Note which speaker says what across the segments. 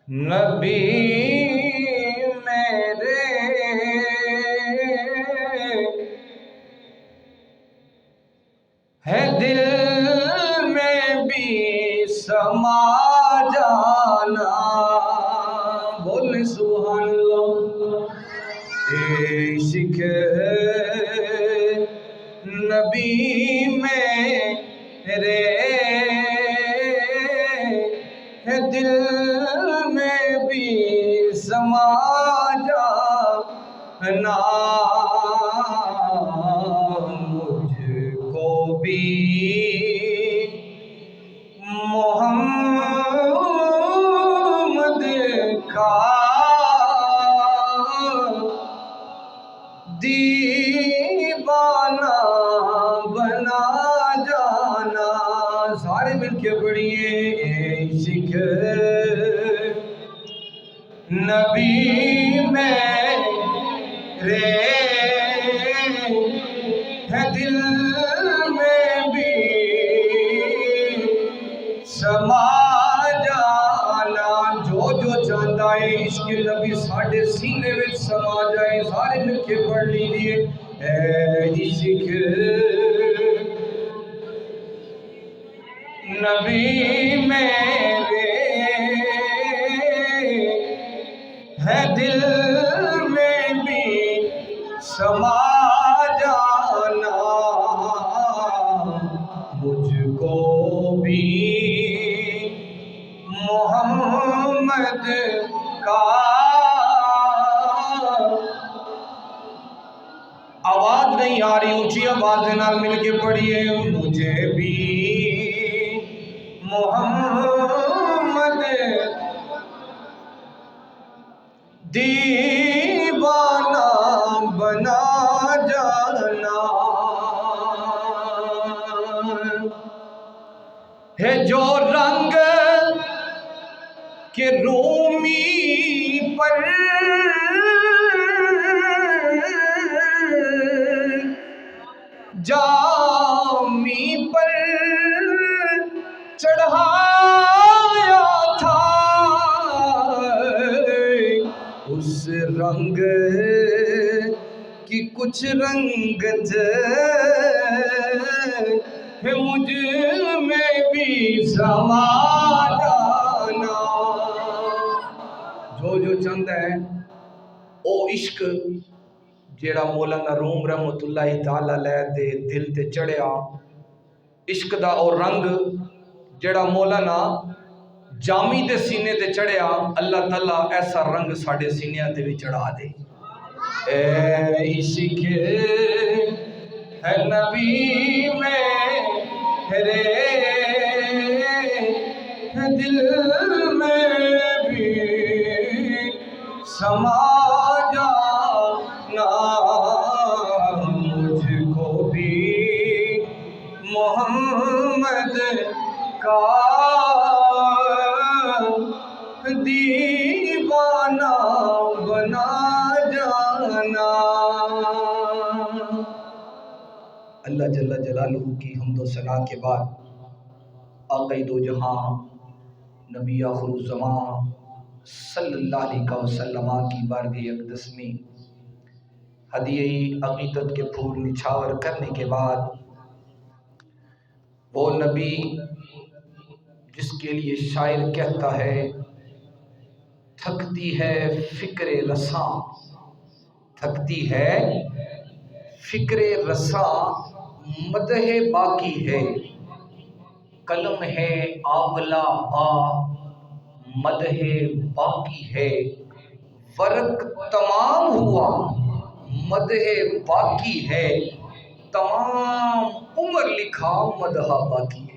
Speaker 1: نبی میرے ہے دل میں بھی سما جانا، بول سبحان اللہ۔ عشق نبی میرے ہے دل میں بھی سما جانا، مجھ کو بھی محمد کا دیوانہ بنا جانا۔ سارے مل کے پڑھیے، عشق نبی میرے ہے دل میں بھی سما جانا۔ جو چاہتا ہے عشق نبی ساڑھے سینے میں سما جائے، سارے مل کے پڑھ لیجئے۔ اے عشق نبی میرے ہے دل میں بھی سما جانا، مجھ کو بھی محمد کا۔ آواز نہیں آ رہی، اونچی آواز نال مل کے پڑھیے، مجھے بھی محمد دیوانہ بنا جانا، ہے جو رنگ کے رومی پر جامی پر چڑھایا تھا، اس رنگ کی کچھ رنگت ہے مجھ میں بھی سما جانا۔ جو چاہتا ہے او عشق جیڑا مولانا روم رحمت اللہ تعالی علیہ دے دل تے چڑھیا، عشق دا او رنگ جیڑا مولانا جامی دے سینے تے چڑھیا، اللہ تعالیٰ ایسا رنگ ساڑھے سینے تے بھی چڑھا دے۔ اے عشق ہے نبی میرے ہے دل میں بھی سما جانا، مجھ کو بھی محمد کا دیوانہ بنا جانا۔ اللہ جل جلالہ کی حمد و ثنا کے بعد آقا دو جہاں نبی آخر الزمان صلی اللہ علیہ وسلم کی بارگاہ اقدس میں ہدیہ عقیدت کے پھول نچھاور کرنے کے بعد وہ نبی جس کے لیے شاعر کہتا ہے تھکتی ہے فکر رساں، تھکتی ہے فکر رساں، مدح باقی ہے قلم ہے آولا آ، مدح باقی ہے ورق تمام ہوا، مدح باقی ہے تمام عمر لکھا مدح باقی ہے۔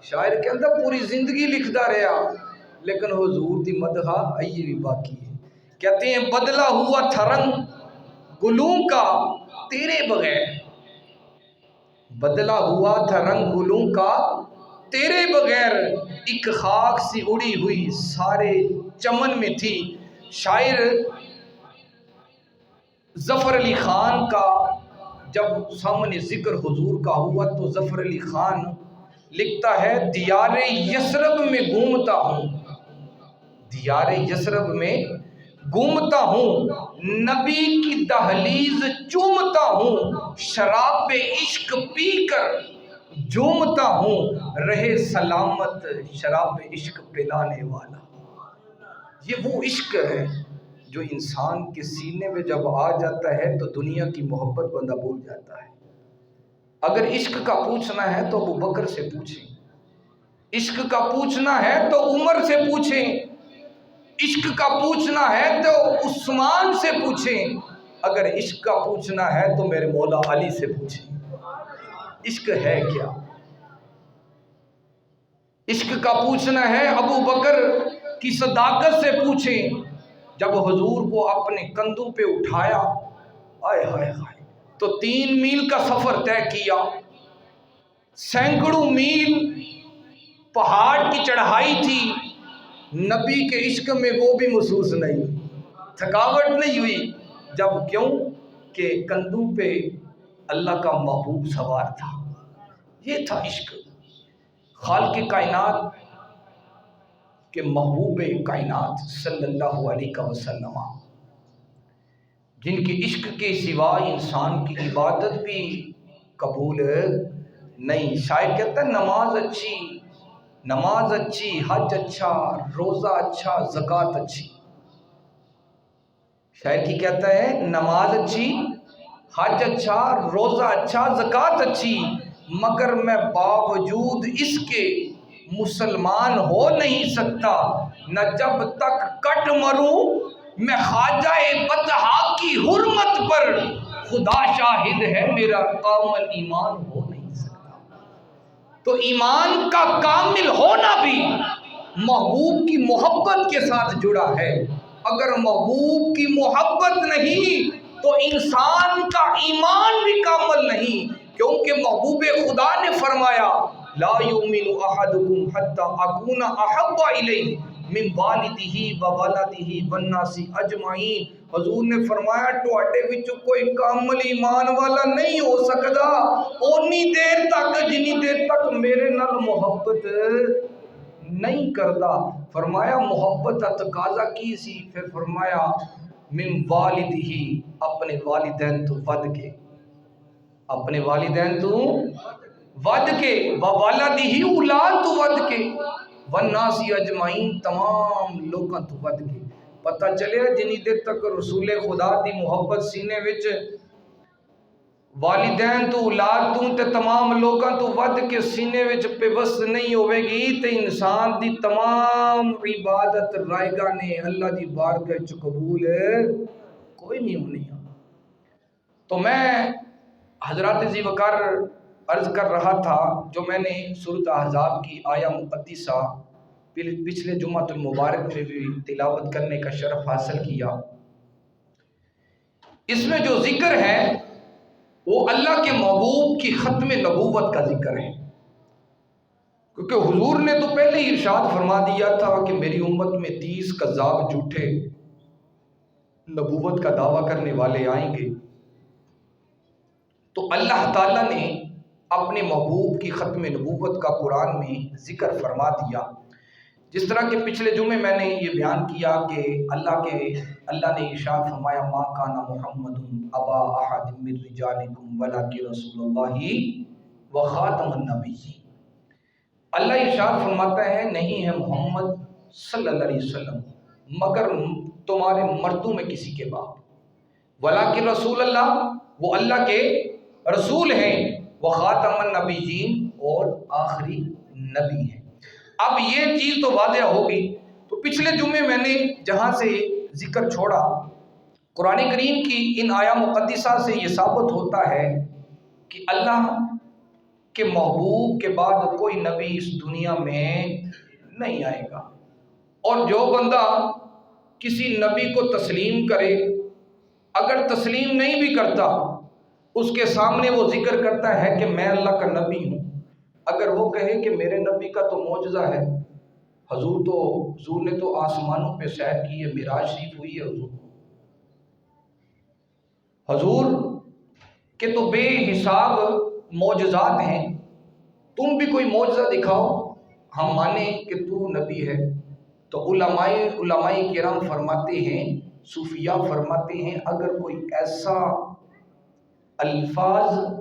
Speaker 1: شاعر کے اندر پوری زندگی لکھتا رہا لیکن حضور دی مدح آئیے بھی باقی ہے۔ کہتے ہیں بدلا ہوا تھا رنگ گلوں کا تیرے بغیر، بدلا ہوا تھا رنگ گلوں کا تیرے بغیر، ایک خاک سی اڑی ہوئی سارے چمن میں تھی۔ شاعر ظفر علی خان کا جب سامنے ذکر حضور کا ہوا تو ظفر علی خان لکھتا ہے دیار یثرب میں گھومتا ہوں، دیار یثرب میں گھومتا ہوں، نبی کی دہلیز چومتا ہوں، شراب عشق پی کر جھومتا ہوں، رہے سلامت شراب عشق پلانے والا۔ یہ وہ عشق ہے جو انسان کے سینے میں جب آ جاتا ہے تو دنیا کی محبت بندہ بھول جاتا ہے۔ اگر عشق کا پوچھنا ہے تو ابو بکر سے پوچھیں، عشق کا پوچھنا ہے تو عمر سے پوچھیں، عشق کا پوچھنا ہے تو عثمان سے پوچھیں، اگر عشق کا پوچھنا ہے تو میرے مولا علی سے پوچھیں۔ عشق ہے کیا؟ عشق کا پوچھنا ہے ابو بکر کی صداقت سے پوچھیں، جب حضور کو اپنے کندھوں پہ اٹھایا، آئے ہائے ہائے، تو 3 میل کا سفر طے کیا، سینکڑوں میل پہاڑ کی چڑھائی تھی، نبی کے عشق میں وہ بھی محسوس نہیں ہوئی، تھکاوٹ نہیں ہوئی۔ جب کیوں کہ کندھوں پہ اللہ کا محبوب سوار تھا۔ یہ تھا عشق، خالق کائنات کے محبوب کائنات صلی اللہ علیہ وسلم، جن کے عشق کے سوا انسان کی عبادت بھی قبول نہیں۔ شاعر کہتا ہے نماز اچھی، حج اچھا، روزہ اچھا، زکوٰۃ اچھی۔ شاعر کی کہتا ہے نماز اچھی، حج اچھا، روزہ اچھا، زکوٰۃ اچھی، مگر میں باوجود اس کے مسلمان ہو نہیں سکتا، نہ جب تک کٹ مروں میں خواجہ بطحا کی حرمت پر، خدا شاہد ہے میرا کامل ایمان ہو نہیں سکتا۔ تو ایمان کا کامل ہونا بھی محبوب کی محبت کے ساتھ جڑا ہے۔ اگر محبوب کی محبت نہیں تو انسان کا ایمان بھی کامل نہیں، کیونکہ محبوب خدا نے فرمایا لا یؤمن احدکم حتی اکون احب الیہ من والدہ وولدہ والناس اجمعین۔ حضور نے فرمایا تواڈے وچ کوئی کامل ایمان والا نہیں ہو سکدا اونی دیر تک جنی دیر تک میرے نال محبت نہیں کردا۔ فرمایا محبت کا تقاضا کی سی؟ پھر فرمایا من والدہ، اپنے والدین تو ود کے، اپنے والدین تو ود کے، وولدہ اولاد تو ود کے، والناس اجمعین تمام لوگاں تو ود کے۔ پتہ چلیا جنی دیر تک رسول خدا دی محبت سینے وچ والدین تو اولاد تو تے تمام لوگاں تو ود کے سینے وچ پیوست نہیں ہوئے گی تے انسان دی تمام عبادت رائے گا نے اللہ دی بارگاہ وچ قبول کوئی نہیں ہونی۔ تو میں حضرات ذی وقار عرض کر رہا تھا، جو میں نے سورۃ احزاب کی آیہ مقدسہ پچھلے جمعۃ المبارک میں بھی تلاوت کرنے کا شرف حاصل کیا، اس میں جو ذکر ہے وہ اللہ کے محبوب کی ختم نبوت کا ذکر ہے، کیونکہ حضور نے تو پہلے ہی ارشاد فرما دیا تھا کہ میری امت میں 30 کذاب جھوٹے نبوت کا دعویٰ کرنے والے آئیں گے۔ تو اللہ تعالیٰ نے اپنے محبوب کی ختم نبوت کا قرآن میں ذکر فرما دیا، جس طرح کہ پچھلے جمعے میں نے یہ بیان کیا کہ اللہ نے ارشاد فرمایا ما کان محمد ابا احد من رجالکم ولکن رسول اللہ وخاتم النبیین۔ اللہ ارشاد فرماتا ہے نہیں ہے محمد صلی اللہ علیہ وسلم مگر تمہارے مردوں میں کسی کے باپ، ولکن رسول اللہ، وہ اللہ کے رسول ہیں، وخاتم النبیین، اور آخری نبی ہیں۔ اب یہ چیز تو واضح ہوگی۔ تو پچھلے جمعے میں نے جہاں سے ذکر چھوڑا، قرآن کریم کی ان آیہ مقدسہ سے یہ ثابت ہوتا ہے کہ اللہ کے محبوب کے بعد کوئی نبی اس دنیا میں نہیں آئے گا، اور جو بندہ کسی نبی کو تسلیم کرے، اگر تسلیم نہیں بھی کرتا، اس کے سامنے وہ ذکر کرتا ہے کہ میں اللہ کا نبی ہوں، اگر وہ کہے کہ میرے نبی کا تو معجزہ ہے، حضور نے تو آسمانوں پہ سیر کی ہے، معراج شریف ہوئی ہے حضور کے تو بے حساب معجزات ہیں، تم بھی کوئی معجزہ دکھاؤ ہم مانیں کہ تو نبی ہے۔ تو علماء کرام فرماتے ہیں، صوفیاء فرماتے ہیں، اگر کوئی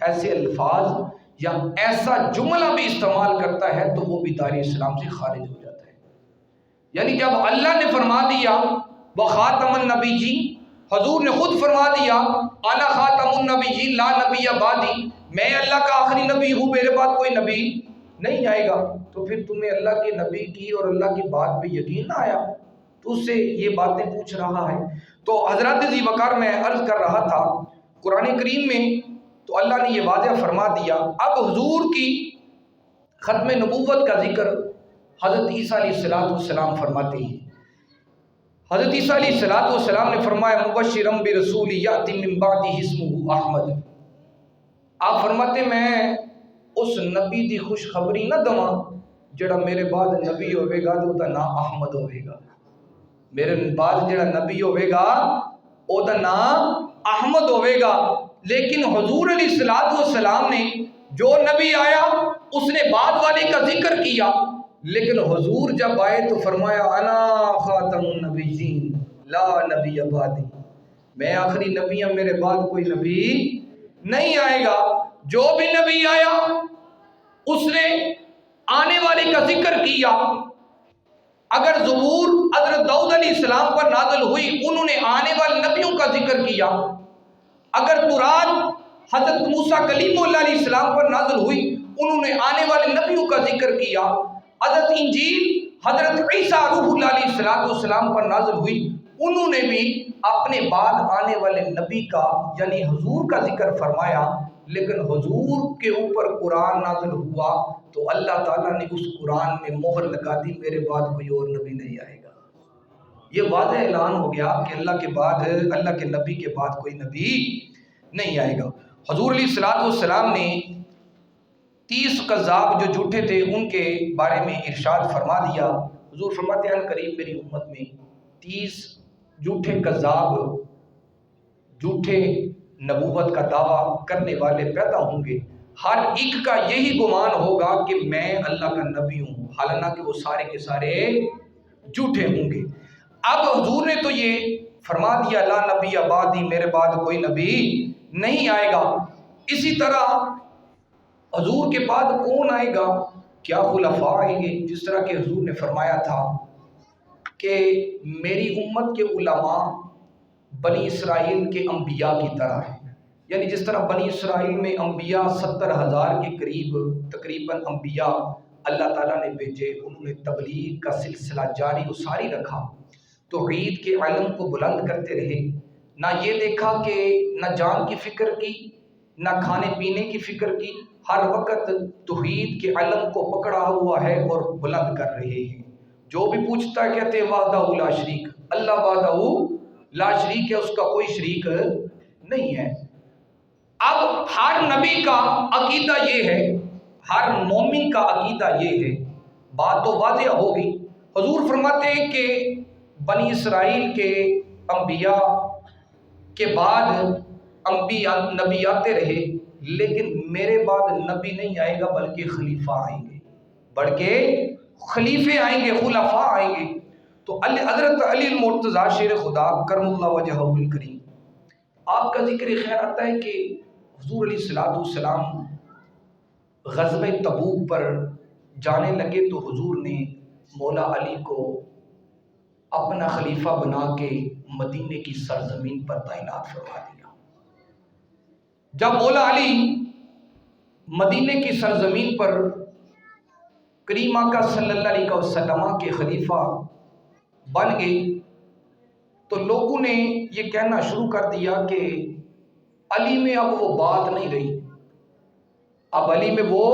Speaker 1: ایسے الفاظ یا ایسا جملہ بھی استعمال کرتا ہے تو وہ بھی دار اسلام سے خارج ہو جاتا ہے۔ یعنی جب اللہ نے فرما دیا وخاتم النبیین، حضور نے خود فرما دیا انا خاتم النبیین لا نبی بعدی، میں اللہ کا آخری نبی ہوں، میرے بعد کوئی نبی نہیں آئے گا، تو پھر تمہیں اللہ کے نبی کی اور اللہ کی بات پہ یقین نہ آیا؟ تو اس سے یہ باتیں پوچھ رہا ہے۔ تو حضرت ذی وقار میں عرض کر رہا تھا، قرآن کریم میں تو اللہ نے یہ واضح فرما دیا۔ اب حضور کی ختم نبوت کا ذکر حضرت عیسیٰ علیہ السلام فرماتے ہیں۔ حضرت عیسیٰ علیہ السلام نے فرمایا مبشرا برسول یاتی من بعدہ اسمہ احمد، آپ فرماتے میں اس نبی دی خوشخبری نہ دواں جڑا میرے بعد نبی ہوئے گا تو دا نام احمد ہوئے گا، میرے بعد جڑا نبی ہوئے گا او دا نام احمد ہوئے گا۔ لیکن حضور علیہ السلام نے جو نبی آیا اس نے بعد والے کا ذکر کیا، لیکن حضور جب آئے تو فرمایا انا خاتم النبیین لا نبی بعدی، میں آخری نبی ہوں، میرے بعد کوئی نبی نہیں آئے گا۔ جو بھی نبی آیا اس نے آنے والے کا ذکر کیا۔ اگر زبور حضرت داؤد علیہ السلام پر نازل ہوئی، انہوں نے آنے والے نبیوں کا ذکر کیا۔ اگر تورات حضرت موسیٰ کلیم اللہ علیہ السلام پر نازل ہوئی، انہوں نے آنے والے نبیوں کا ذکر کیا۔ حضرت انجیل حضرت عیسیٰ روح اللہ علیہ السلام پر نازل ہوئی، انہوں نے بھی اپنے بعد آنے والے نبی کا یعنی حضور کا ذکر فرمایا۔ لیکن حضور کے اوپر قرآن نازل ہوا تو اللہ تعالیٰ نے اس قرآن میں مہر لگا دی، میرے بعد کوئی اور نبی نہیں آئے گا۔ یہ واضح اعلان ہو گیا کہ اللہ کے نبی کے بعد کوئی نبی نہیں آئے گا۔ حضور علیہ السلام نے 30 کذاب جو جھوٹے تھے ان کے بارے میں ارشاد فرما دیا۔ حضور فرماتے ہیں قریب میری امت میں 30 جھوٹے کذاب، جھوٹے نبوت کا دعویٰ کرنے والے پیدا ہوں گے، ہر ایک کا یہی گمان ہوگا کہ میں اللہ کا نبی ہوں، حالانکہ وہ سارے کے سارے جھوٹے ہوں گے۔ اب حضور نے تو یہ فرما دیا لا نبی بعدی، میرے بعد کوئی نبی نہیں آئے گا۔ اسی طرح حضور کے بعد کون آئے گا؟ کیا خلفاء آئیں گے؟ جس طرح کہ حضور نے فرمایا تھا کہ میری امت کے علماء بنی اسرائیل کے انبیاء کی طرح ہیں، یعنی جس طرح بنی اسرائیل میں انبیاء 70,000 کے قریب تقریباً انبیاء اللہ تعالیٰ نے بھیجے، انہوں نے تبلیغ کا سلسلہ جاری و ساری رکھا، توحید کے علم کو بلند کرتے رہے، نہ یہ دیکھا کہ نہ جان کی فکر کی نہ کھانے پینے کی فکر کی، ہر وقت توحید کے علم کو پکڑا ہوا ہے اور بلند کر رہے ہیں۔ جو بھی پوچھتا ہے کہتے ہیں وحدہ لا شریک، اللہ وحدہ لا شریک ہے، اس کا کوئی شریک نہیں ہے۔ اب ہر نبی کا عقیدہ یہ ہے، ہر مومن کا عقیدہ یہ ہے، بات تو واضح ہوگی۔ حضور فرماتے ہیں کہ بنی اسرائیل کے انبیاء کے بعد نبی آتے رہے، لیکن میرے بعد نبی نہیں آئے گا بلکہ خلیفہ آئیں گے، بلکہ خلیفے آئیں گے، خلفاء آئیں گے۔ تو حضرت علی المرتضیٰ شیر خدا کرم اللہ وجہہ الکریم، آپ کا ذکر خیر آتا ہے کہ حضور علیہ السلام غزوہ تبوک پر جانے لگے تو حضور نے مولا علی کو اپنا خلیفہ بنا کے مدینے کی سرزمین پر تعینات فرما دیا۔ جب مولا علی مدینے کی سرزمین پر کریم آقا صلی اللہ علیہ وسلم کے خلیفہ بن گئے تو لوگوں نے یہ کہنا شروع کر دیا کہ علی میں اب وہ بات نہیں رہی، اب علی میں وہ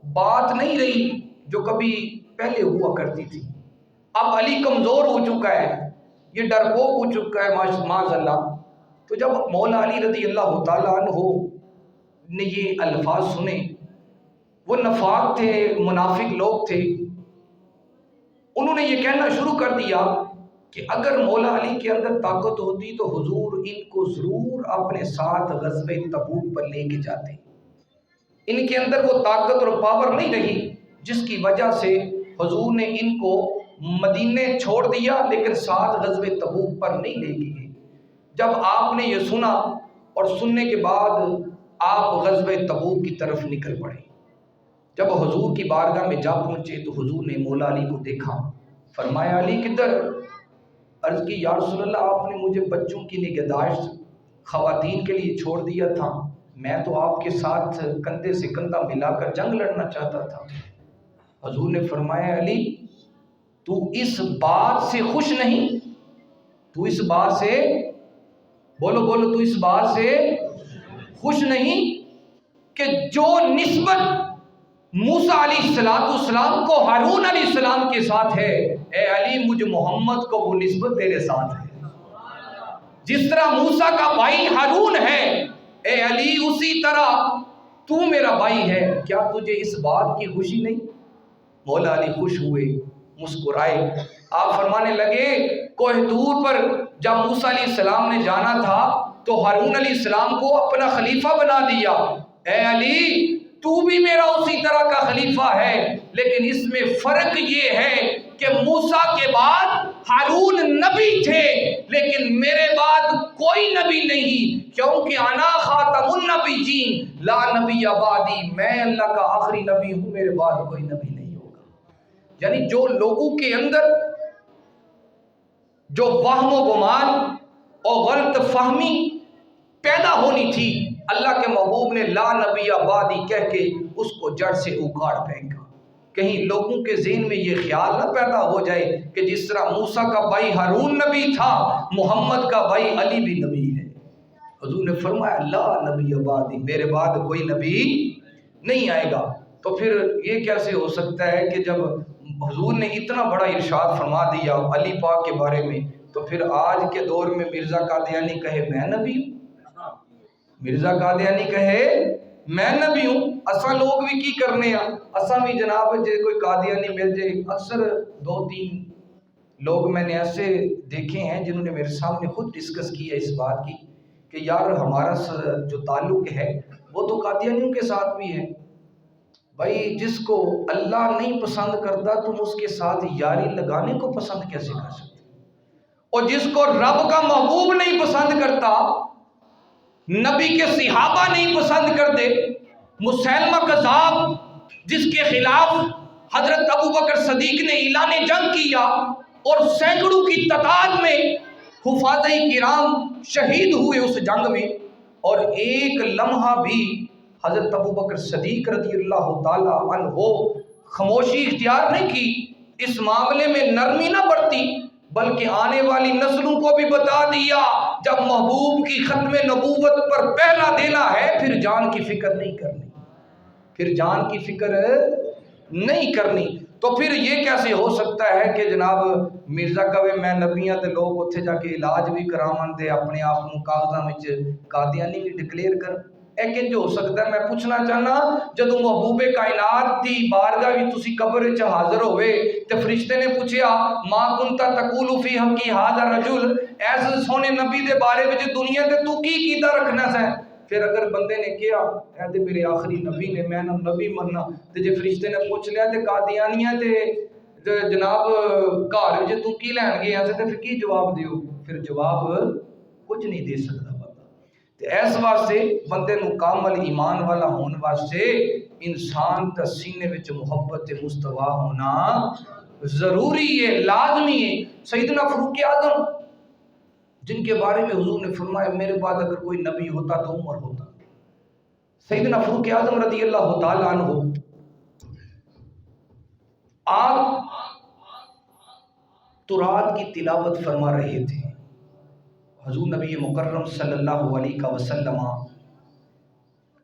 Speaker 1: بات نہیں رہی جو کبھی پہلے ہوا کرتی تھی، اب علی کمزور ہو چکا ہے، یہ ڈرپوک ہو چکا ہے معاذ اللہ۔ تو جب مولا علی رضی اللہ تعالیٰ عنہ نے یہ الفاظ سنے، وہ نفاق تھے، منافق لوگ تھے، انہوں نے یہ کہنا شروع کر دیا کہ اگر مولا علی کے اندر طاقت ہوتی تو حضور ان کو ضرور اپنے ساتھ غزوہ تبوک پر لے کے جاتے، ان کے اندر وہ طاقت اور پاور نہیں رہی جس کی وجہ سے حضور نے ان کو مدینے چھوڑ دیا لیکن ساتھ غزوہ تبوک پر نہیں لے گئے۔ جب آپ نے یہ سنا اور سننے کے بعد آپ غزوہ تبوک کی طرف نکل پڑے۔ جب حضور کی بارگاہ میں جا پہنچے تو حضور نے مولا علی کو دیکھا، فرمایا علی کدھر؟ عرض کی یا رسول اللہ آپ نے مجھے بچوں کی نگہداشت خواتین کے لیے چھوڑ دیا تھا، میں تو آپ کے ساتھ کندھے سے کندھا ملا کر جنگ لڑنا چاہتا تھا۔ حضور نے فرمایا علی تو اس بات سے خوش نہیں؟ تو اس بات سے بولو تو اس بات سے خوش نہیں کہ جو نسبت موسیٰ علیہ السلام کو ہارون علیہ السلام کے ساتھ ہے، اے علی مجھ محمد کو وہ نسبت تیرے ساتھ ہے۔ جس طرح موسیٰ کا بھائی ہارون ہے اے علی اسی طرح تو میرا بھائی ہے، کیا تجھے اس بات کی خوشی نہیں؟ مولا علی خوش ہوئے، مسکرائے۔ آپ فرمانے لگے کوہ طور پر جب موسیٰ علیہ السلام نے جانا تھا تو ہارون علیہ السلام کو اپنا خلیفہ بنا دیا، اے علی تو بھی میرا اسی طرح کا خلیفہ ہے، لیکن اس میں فرق یہ ہے کہ موسیٰ کے بعد ہارون نبی تھے لیکن میرے بعد کوئی نبی نہیں، کیونکہ انا خاتم النبیین لا نبی بعدی، میں اللہ کا آخری نبی ہوں، میرے بعد کوئی نبی نہیں ہوگا۔ یعنی جو لوگوں کے اندر جو وہم و گمان اور غلط فہمی پیدا ہونی تھی، اللہ کے محبوب نے لا نبی بعدی کہہ کے اس کو جڑ سے اکھاڑ پھینکا۔ کہیں لوگوں کے ذہن میں یہ خیال نہ پیدا ہو جائے کہ جس طرح موسیٰ کا بھائی ہارون نبی تھا، محمد کا بھائی علی بھی نبی ہے۔ حضور نے فرمایا لا نبی بعدی، میرے بعد کوئی نبی نہیں آئے گا۔ تو پھر یہ کیسے ہو سکتا ہے کہ جب حضور نے اتنا بڑا ارشاد فرما دیا علی پاک کے بارے میں، تو پھر آج کے دور میں مرزا قادیانی کہے میں نبی ہوں، مرزا قادیانی کہے میں نبی ہوں، اساں لوگ بھی کی کرنے ہیں، اساں بھی جناب جے کوئی قادیانی مل جائے، اکثر 2-3 لوگ میں نے ایسے دیکھے ہیں جنہوں نے میرے سامنے خود ڈسکس کی ہے اس بات کی کہ یار ہمارا جو تعلق ہے وہ تو قادیانیوں کے ساتھ بھی ہے۔ بھائی جس کو اللہ نہیں پسند کرتا تم اس کے ساتھ یاری لگانے کو پسند کیسے کر سکتے؟ اور جس کو رب کا محبوب نہیں پسند کرتا، نبی کے صحابہ نہیں پسند کرتے، مسیلمہ کذاب جس کے خلاف حضرت ابوبکر صدیق نے اعلان جنگ کیا اور سینکڑوں کی تعداد میں حفاظ کرام شہید ہوئے اس جنگ میں، اور ایک لمحہ بھی حضرت ابوبکر صدیق رضی اللہ تعالی عنہ خاموشی اختیار نہیں کی، اس معاملے میں نرمی نہ برتی، بلکہ آنے والی نسلوں کو بھی بتا دیا جب محبوب کی ختم نبوت پر پہلا دینا ہے پھر جان کی فکر نہیں کرنی، پھر جان کی فکر نہیں کرنی۔ تو پھر یہ کیسے ہو سکتا ہے کہ جناب مرزا کہے میں نبیاں تے لوگ اتھے جا کے علاج بھی کراون دے اپنے آپ کو کاغذاں وچ قادیانی بھی ڈکلیئر کر، ایک جو ہو سکتا ہے۔ میں پوچھنا چاہنا جدو محبوب کائنات دی بارگاہ بھی تسی قبر وچ حاضر ہوئے تے فرشتے نے پوچھیا ما کنت تقول فی حقی ھذا الرجل، ایس سونے نبی دے بارے وچ دنیا تے تو کی کیتا رکھنا ہے؟ پھر اگر بندے نے کیا اے تے میرے آخری نبی نے میں نہ نبی مننا، تے جے فرشتے نے پوچھ لیا تے قادیانیاں تے جناب گھر وچ تو کی لین گئے تے پھر کی جواب دیو؟ پھر جواب کچھ نہیں دے سکتا بندہ۔ تے اس واسطے بندے نو کامل ایمان والا ہون واسطے انسان دا سینے وچ محبت مصطفیٰ ہونا ضروری ہے، لازمی ہے۔ سیدنا فاروق اعظم جن کے بارے میں حضور نے فرمایا میرے بعد اگر کوئی نبی ہوتا تو عمر ہوتا، سیدنا فاروق اعظم رضی اللہ تعالیٰ عنہ آپ تورات کی تلاوت فرما رہے تھے، حضور نبی مکرم صلی اللہ علیہ وسلم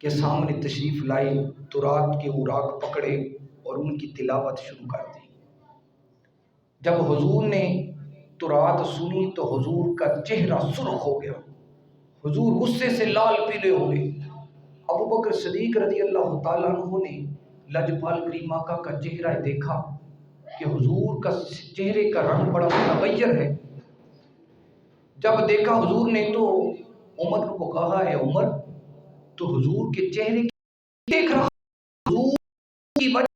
Speaker 1: کے سامنے تشریف لائے، تورات کے اوراق پکڑے اور ان کی تلاوت شروع کر دی۔ جب حضور نے تورات سنی تو حضور کا چہرہ سرخ ہو گیا، حضور غصے سے لال پیلے ہو گئے۔ ابوبکر صدیق رضی اللہ تعالیٰ عنہ نے لجپال کریم آقا کا چہرہ دیکھا کہ حضور کا چہرے کا رنگ بڑا متغیر ہے۔ جب دیکھا حضور نے تو عمر کو کہا ہے عمر، تو حضور کے چہرے کی دیکھ رہا، حضور کی وجہ